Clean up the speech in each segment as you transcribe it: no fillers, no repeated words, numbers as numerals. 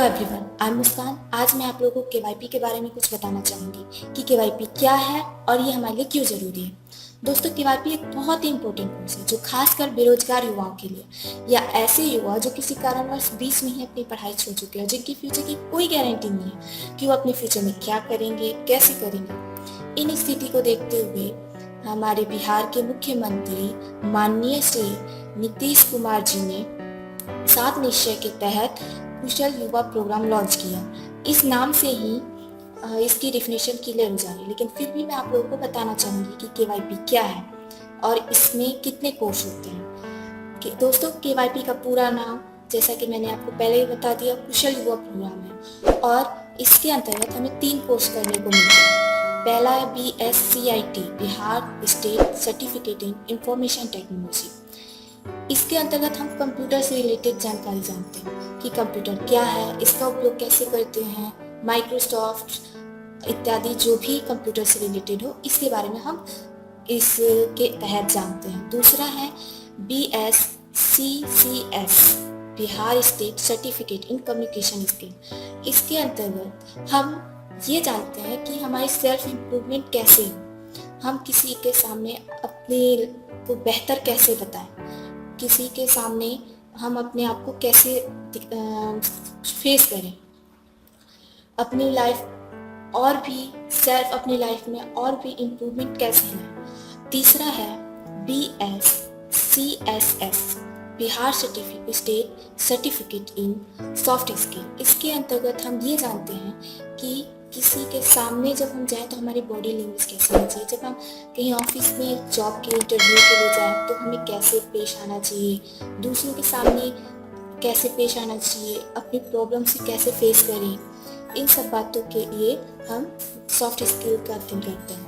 Everyone, I am मुस्कान। आज मैं आप लोगों को केवाईपी के बारे में कुछ बताना चाहूँगी कि केवाईपी क्या है और ये हमारे लिए क्यों ज़रूरी है। दोस्तों, केवाईपी एक बहुत ही इंपॉर्टेंट कोर्स है जो खासकर बेरोजगार युवाओं के लिए या ऐसे युवा जो किसी कारणवश बीच में ही अपनी पढ़ाई छोड़ चुके हैं, जिनकी फ्यूचर की कोई गारंटी नहीं है कि वो अपने फ्यूचर में क्या करेंगे, कैसे करेंगे। इन स्थिति को देखते हुए हमारे बिहार के मुख्यमंत्री माननीय श्री नीतीश कुमार जी ने 7 निश्चय के तहत कुशल युवा प्रोग्राम लॉन्च किया। इस नाम से ही इसकी डेफिनेशन क्लियर हो जा रही है, लेकिन फिर भी मैं आप लोगों को बताना चाहूँगी कि केवाईपी क्या है और इसमें कितने कोर्स होते हैं। दोस्तों, केवाईपी का पूरा नाम, जैसा कि मैंने आपको पहले ही बता दिया, कुशल युवा प्रोग्राम है और इसके अंतर्गत हमें 3 कोर्स करने को मिलते हैं। पहला है BSCIT, Bihar state certificate in information technology. इसके अंतर्गत हम कंप्यूटर से रिलेटेड जानकारी जानते हैं कि कंप्यूटर क्या है, इसका उपयोग कैसे करते हैं, माइक्रोसॉफ्ट इत्यादि जो भी कंप्यूटर से रिलेटेड हो, इसके बारे में हम इसके तहत जानते हैं। दूसरा है BSCCS, Bihar state certificate in communication skill. इसके अंतर्गत हम ये जानते हैं कि हमारी सेल्फ इम्प्रूवमेंट कैसे हो, हम किसी के सामने अपने को बेहतर कैसे बताएं, किसी के सामने हम अपने आप को कैसे फेस करें, अपनी लाइफ और भी अपनी लाइफ में और भी इम्प्रूवमेंट कैसे है। तीसरा है BSCSS, Bihar state certificate in soft skill. इसके अंतर्गत हम ये जानते हैं कि किसी के सामने जब हम जाएं तो हमारी बॉडी लैंग्वेज कैसी होनी चाहिए, जब हम कहीं ऑफिस में जॉब के इंटरव्यू के लिए जाएं तो हमें कैसे पेश आना चाहिए, दूसरों के सामने कैसे पेश आना चाहिए, अपनी प्रॉब्लम से कैसे फेस करें। इन सब बातों के लिए हम सॉफ्ट स्किल का अध्ययन करते हैं।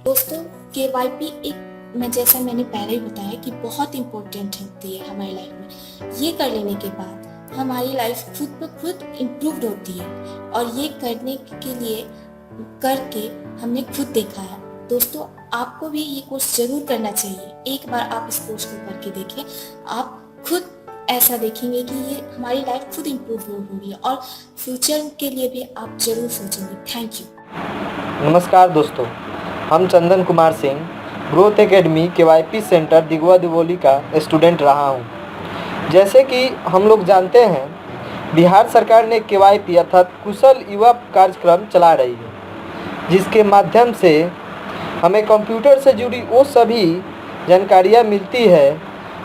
दोस्तों, केवाईपी जैसा मैंने पहले ही बताया कि बहुत इम्पोर्टेंट होती है हमारी लाइफ में। ये कर लेने के बाद हमारी लाइफ खुद ब खुद इम्प्रूव्ड होती है और ये करने के लिए करके हमने खुद देखा है। दोस्तों, आपको भी ये कोर्स जरूर करना चाहिए। एक बार आप इस कोर्स को करके देखें, आप खुद ऐसा देखेंगे कि ये हमारी लाइफ खुद इम्प्रूव हो रही है और फ्यूचर के लिए भी आप जरूर सोचेंगे। Thank you. नमस्कार दोस्तों, हम Chandan Kumar Singh growth academy KYP centre Digwa Divoli का स्टूडेंट रहा हूँ। जैसे कि हम लोग जानते हैं, बिहार सरकार ने केवाईपी अर्थात कुशल युवा कार्यक्रम चला रही है, जिसके माध्यम से हमें कंप्यूटर से जुड़ी वो सभी जानकारियाँ मिलती है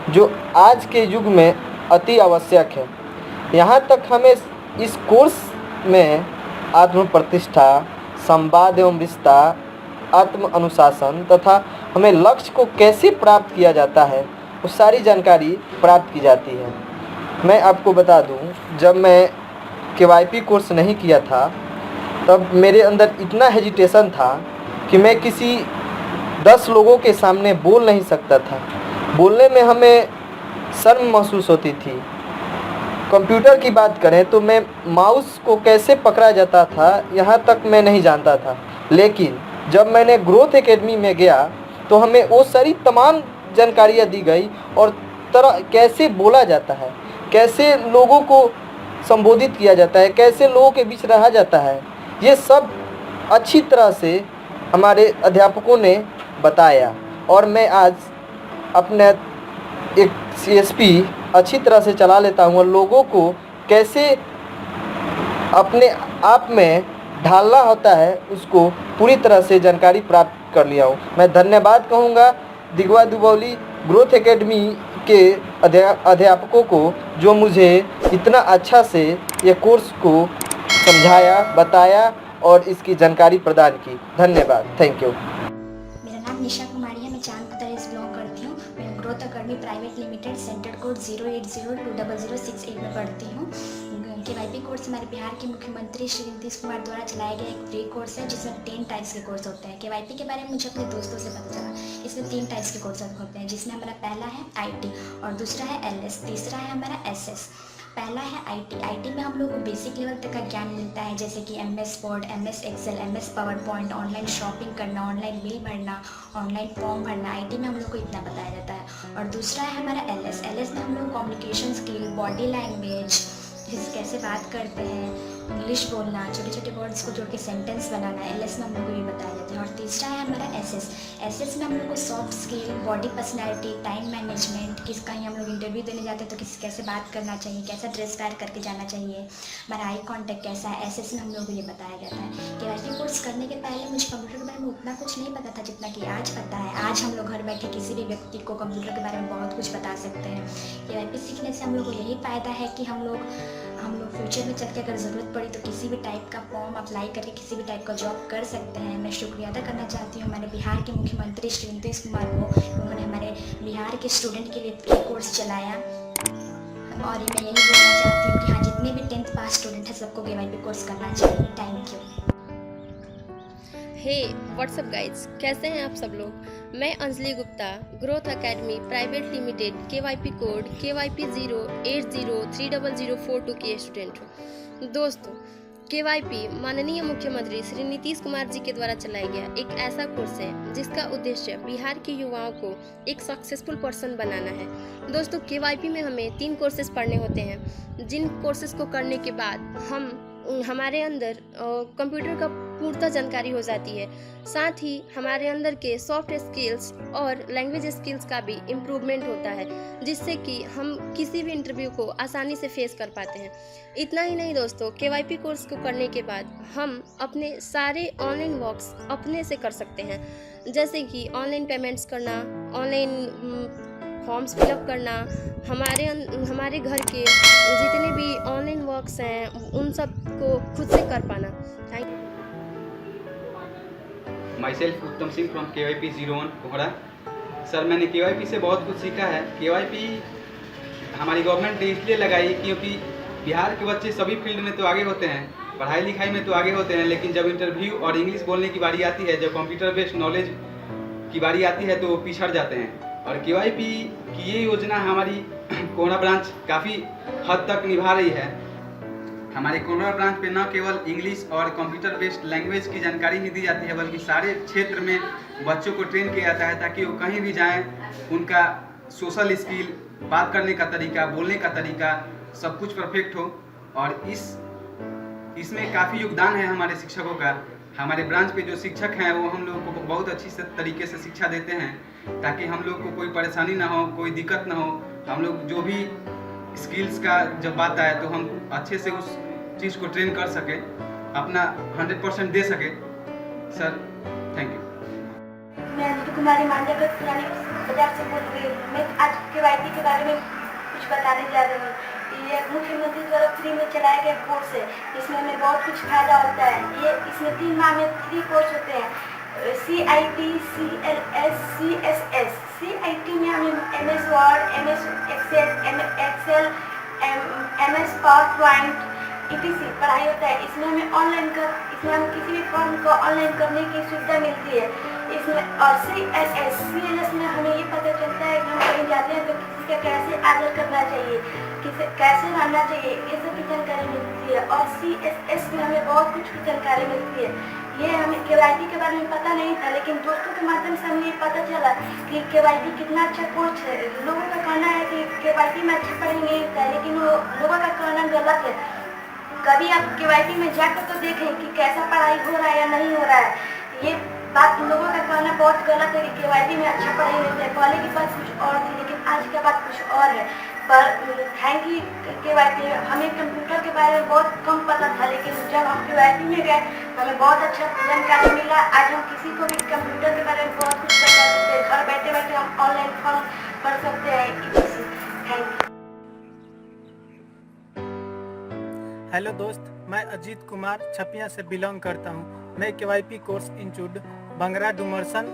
जो आज के युग में अति आवश्यक है। यहाँ तक हमें इस कोर्स में आत्म प्रतिष्ठा, संवाद एवं रिश्ता, आत्म अनुशासन तथा हमें लक्ष्य को कैसे प्राप्त किया जाता है, वो सारी जानकारी प्राप्त की जाती है। मैं आपको बता दूं, जब मैं केवाईपी कोर्स नहीं किया था तब मेरे अंदर इतना हेजिटेशन था कि मैं किसी 10 लोगों के सामने बोल नहीं सकता था। बोलने में हमें शर्म महसूस होती थी। कंप्यूटर की बात करें तो मैं माउस को कैसे पकड़ा जाता था यहाँ तक मैं नहीं जानता था, लेकिन जब मैंने ग्रोथ एकेडमी में गया तो हमें वो सारी तमाम जानकारियाँ दी गई और कैसे बोला जाता है, कैसे लोगों को संबोधित किया जाता है, कैसे लोगों के बीच रहा जाता है, ये सब अच्छी तरह से हमारे अध्यापकों ने बताया और मैं आज अपने एक CSP अच्छी तरह से चला लेता हूँ और लोगों को कैसे अपने आप में ढालना होता है उसको पूरी तरह से जानकारी प्राप्त कर लिया हूँ। मैं धन्यवाद कहूँगा दिगवा दिवोली ग्रोथ एकेडमी के अध्यापकों को जो मुझे इतना अच्छा से ये कोर्स को समझाया, बताया और इसकी जानकारी प्रदान की। धन्यवाद, थैंक यू। मेरा नाम निशा कुमारी है, मैं चांदपुर से बिलोंग करती हूँ। मैं growth academy private limited centre code 0802006 में पढ़ती हूँ। केवाईपी कोर्स हमारे बिहार के मुख्यमंत्री श्री नीतीश कुमार द्वारा चलाया गया एक फ्री कोर्स है, जिसमें 10 टाइप्स के कोर्स होते हैं। केवाईपी के बारे में मुझे अपने दोस्तों से पता चला। इसमें 3 टाइप्स के कोर्स होते हैं, जिसमें हमारा पहला है IT और दूसरा है LS, तीसरा है हमारा SS। पहला है IT में हम लोग को बेसिक लेवल तक का ज्ञान मिलता है, जैसे कि MS Word, MS Excel, MS PowerPoint, online shopping करना, ऑनलाइन बिल भरना, ऑनलाइन फॉर्म भरना। IT में हम लोग को इतना बताया जाता है। और दूसरा है हमारा LS में हम लोग कम्युनिकेशन स्किल, बॉडी लैंग्वेज, किस कैसे बात करते हैं, इंग्लिश बोलना, छोटे छोटे वर्ड्स को जोड़ के सेंटेंस बनाना, एलएस में हम लोग को ये बताया जाता है। और तीसरा है हमारा एसएस। एसएस में हम लोग को soft skill, body personality, time management, किस कहीं हम लोग इंटरव्यू देने जाते हैं तो किस कैसे बात करना चाहिए, कैसा ड्रेस वेयर करके जाना चाहिए, हमारा आई कॉन्टैक्ट कैसा है, एसएस में हम लोग को ये बताया जाता है। केवाईपी कोर्स करने के पहले मुझे कंप्यूटर के बारे में उतना कुछ नहीं पता था जितना कि आज पता है। आज हम लोग घर बैठे किसी भी व्यक्ति को कंप्यूटर के बारे में बहुत कुछ बता सकते हैं। केवाईपी सीखने से हम लोग को यही फ़ायदा है कि हम लोग फ्यूचर में चल के अगर ज़रूरत पड़ी तो किसी भी टाइप का फॉर्म अप्लाई करके किसी भी टाइप का जॉब कर सकते हैं। मैं शुक्रिया अदा करना चाहती हूँ हमारे बिहार के मुख्यमंत्री श्री नीतीश कुमार को, उन्होंने हमारे बिहार के स्टूडेंट के लिए फ्री कोर्स चलाया। और मैं यही बोलना चाहती हूँ कि हाँ, जितने भी 10th पास स्टूडेंट हैं सबको केवाईपी कोर्स करना चाहिए। Thank you. Hey WhatsApp guys, कैसे हैं आप सब लोग। मैं Anjali Gupta, Growth academy private limited KYP code KYP 08030042 की स्टूडेंट हूँ। दोस्तों, KYP माननीय मुख्यमंत्री श्री नीतीश कुमार जी के द्वारा चलाया गया एक ऐसा कोर्स है जिसका उद्देश्य बिहार के युवाओं को एक सक्सेसफुल पर्सन बनाना है। दोस्तों, KYP में हमें 3 कोर्सेज पढ़ने होते हैं, जिन कोर्सेज को करने के बाद हमारे अंदर कंप्यूटर का पूर्णतः जानकारी हो जाती है। साथ ही हमारे अंदर के सॉफ्ट स्किल्स और लैंग्वेज स्किल्स का भी इम्प्रूवमेंट होता है, जिससे कि हम किसी भी इंटरव्यू को आसानी से फेस कर पाते हैं। इतना ही नहीं दोस्तों, KYP कोर्स को करने के बाद हम अपने सारे ऑनलाइन वर्क्स अपने से कर सकते हैं, जैसे कि ऑनलाइन पेमेंट्स करना, ऑनलाइन फॉर्म्स फिलअप करना, हमारे घर के जितने भी ऑनलाइन वर्क्स हैं उन सब को खुद से कर पाना। Thank you. माई सेल्फ उत्तम सिंह फ्रॉम KYP 01 कोहरा। सर, मैंने KYP से बहुत कुछ सीखा है। KYP हमारी गवर्नमेंट ने इसलिए लगाई क्योंकि बिहार के बच्चे सभी फील्ड में तो आगे होते हैं, पढ़ाई लिखाई में तो आगे होते हैं, लेकिन जब इंटरव्यू और इंग्लिश बोलने की बारी आती है, जब कंप्यूटर बेस्ड नॉलेज की बारी आती है तो वो पिछड़ जाते हैं। और KYP की ये योजना हमारी कोहरा ब्रांच काफ़ी हद तक निभा रही है। हमारे कोहरा ब्रांच पे न केवल इंग्लिश और कंप्यूटर बेस्ड लैंग्वेज की जानकारी नहीं दी जाती है, बल्कि सारे क्षेत्र में बच्चों को ट्रेन किया जाता है ताकि वो कहीं भी जाएं, उनका सोशल स्किल, बात करने का तरीका, बोलने का तरीका सब कुछ परफेक्ट हो। और इसमें काफ़ी योगदान है हमारे शिक्षकों का। हमारे ब्रांच पे जो शिक्षक हैं वो हम लोगों को बहुत अच्छी तरीके से शिक्षा देते हैं ताकि हम लोग को कोई परेशानी ना हो, कोई दिक्कत ना हो। हम लोग जो भी स्किल्स का जब बात आए तो हम अच्छे से उस चीज़ को ट्रेन कर सके, अपना 100% दे सके। Sir, thank you. मैं नीतू कुमारी मांझागढ़ पुरानी बाजार से बोल रही हूँ। मैं आज KYP के बारे में कुछ बताने जा रही हूँ। ये मुख्यमंत्री द्वारा फ्री में चलाया गया कोर्स है, इसमें हमें बहुत कुछ फायदा होता है। इसमें 3 माह में 3 कोर्स होते हैं, CIT, CLS, CSS। CIT में हमें MS Word, MS Excel, MS PowerPoint etc. पढ़ाई होता है। इसमें हमें इसमें हम किसी भी फॉर्म को ऑनलाइन करने की सुविधा मिलती है इसमें। और CLS में हमें ये पता चलता है कि हम कहीं जाते हैं तो किसी का कैसे आदर करना चाहिए, कैसे रहना चाहिए, ये सब की जानकारी मिलती है। और CSS में हमें बहुत कुछ की जानकारी मिलती है। ये हमें KYP के बारे में पता नहीं था, लेकिन दोस्तों के माध्यम से हमें ये पता चला कि KYP कितना अच्छा कोर्स है। लोगों का कहना है कि KYP में अच्छा पढ़ेंगे, लेकिन वो लोगों का कहना गलत है। कभी आप KYP में जाकर तो देखें कि कैसा पढ़ाई हो रहा है या नहीं हो रहा है। ये बात लोगों का कहना बहुत गलत है कि KYP में अच्छा पढ़ाई होता है। पहले की बात कुछ और थी, लेकिन आज की बात कुछ और है। पर थैंक यू KYP। हमें कंप्यूटर के बारे में बहुत कम पता था, लेकिन जब हम KYP में गए हमें बहुत अच्छा जानकारी मिला। आज हम किसी को भी कंप्यूटर के बारे में बहुत कुछ बता सकते हैं। घर बैठे बैठे हम ऑनलाइन फॉर्म भर सकते हैं। Thank you. हेलो दोस्त, मैं अजीत कुमार छपिया से बिलोंग करता हूँ। मैं KYP course institute Bangra Dumarsan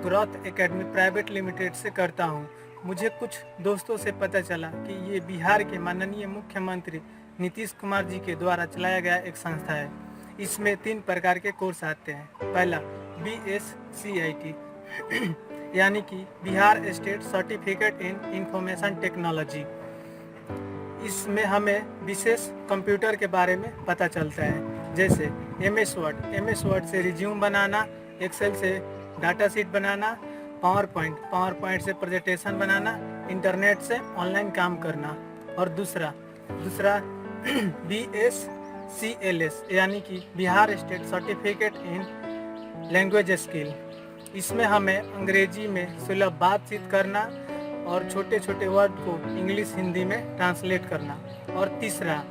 growth academy private limited से करता हूँ। मुझे कुछ दोस्तों से पता चला कि ये बिहार के माननीय मुख्यमंत्री नीतीश कुमार जी के द्वारा चलाया गया एक संस्था है। इसमें 3 प्रकार के कोर्स आते हैं। पहला BSCIT यानी कि Bihar state certificate in information technology. इसमें हमें विशेष कंप्यूटर के बारे में पता चलता है, जैसे MS वर्ड से रिज्यूम बनाना, एक्सेल से डाटा शीट बनाना, पावरपॉइंट से प्रेजेंटेशन बनाना, इंटरनेट से ऑनलाइन काम करना। और दूसरा BSCLS यानी कि Bihar state certificate in language skill. इसमें हमें अंग्रेजी में सुलभ बातचीत करना और छोटे छोटे वर्ड को इंग्लिश हिंदी में ट्रांसलेट करना। और तीसरा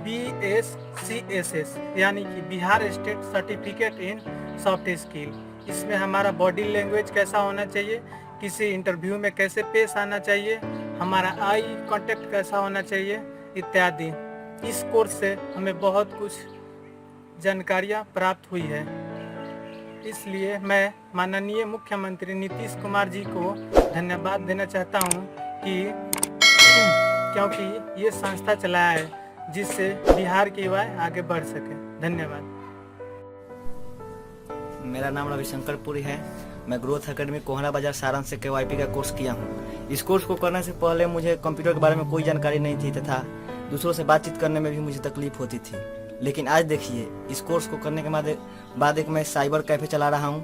BSCSS यानी कि Bihar state certificate in soft skill. इसमें हमारा बॉडी लैंग्वेज कैसा होना चाहिए, किसी इंटरव्यू में कैसे पेश आना चाहिए, हमारा आई कांटेक्ट कैसा होना चाहिए इत्यादि। इस कोर्स से हमें बहुत कुछ जानकारियाँ प्राप्त हुई है। इसलिए मैं माननीय मुख्यमंत्री नीतीश कुमार जी को धन्यवाद देना चाहता हूँ क्योंकि ये संस्था चलाया है जिससे बिहार के युवा आगे बढ़ सके। धन्यवाद। मेरा नाम रविशंकर पुरी है। मैं ग्रोथ एकेडमी कोहरा बाजार सारण से KYP का कोर्स किया हूँ। इस कोर्स को करने से पहले मुझे कंप्यूटर के बारे में कोई जानकारी नहीं थी तथा दूसरों से बातचीत करने में भी मुझे तकलीफ होती थी। लेकिन आज देखिए, इस कोर्स को करने के बाद एक मैं साइबर कैफ़े चला रहा हूँ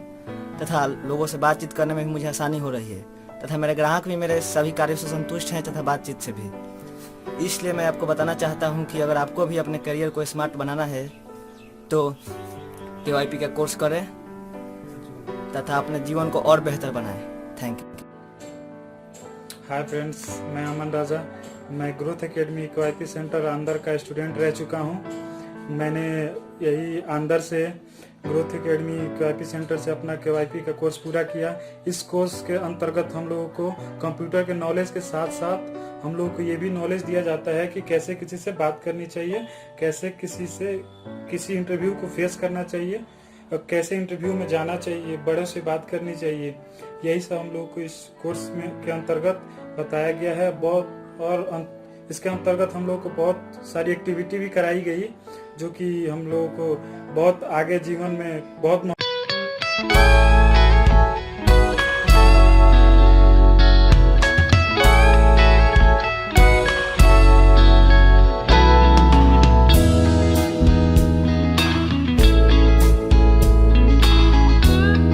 तथा लोगों से बातचीत करने में भी मुझे आसानी हो रही है तथा मेरे ग्राहक भी मेरे सभी कार्यों से संतुष्ट हैं तथा बातचीत से भी। इसलिए मैं आपको बताना चाहता हूं कि अगर आपको भी अपने करियर को स्मार्ट बनाना है तो KYP का कोर्स करें तथा अपने जीवन को और बेहतर बनाएं। Thank you. हाय फ्रेंड्स, मैं अमन राजा। मैं ग्रोथ एकेडमी KYP सेंटर अंदर का स्टूडेंट रह चुका हूं। मैंने यही अंदर से ग्रोथ एकेडमी KYP सेंटर से अपना KYP का कोर्स पूरा किया। इस कोर्स के अंतर्गत हम लोगों को कंप्यूटर के नॉलेज के साथ साथ हम लोगों को ये भी नॉलेज दिया जाता है कि कैसे किसी से बात करनी चाहिए, कैसे किसी इंटरव्यू को फेस करना चाहिए और कैसे इंटरव्यू में जाना चाहिए, बड़ों से बात करनी चाहिए। यही सब हम लोगों को इस कोर्स में के अंतर्गत बताया गया है। और इसके अंतर्गत हम लोगों को बहुत सारी एक्टिविटी भी कराई गई जो कि हम लोगों को बहुत आगे जीवन में बहुत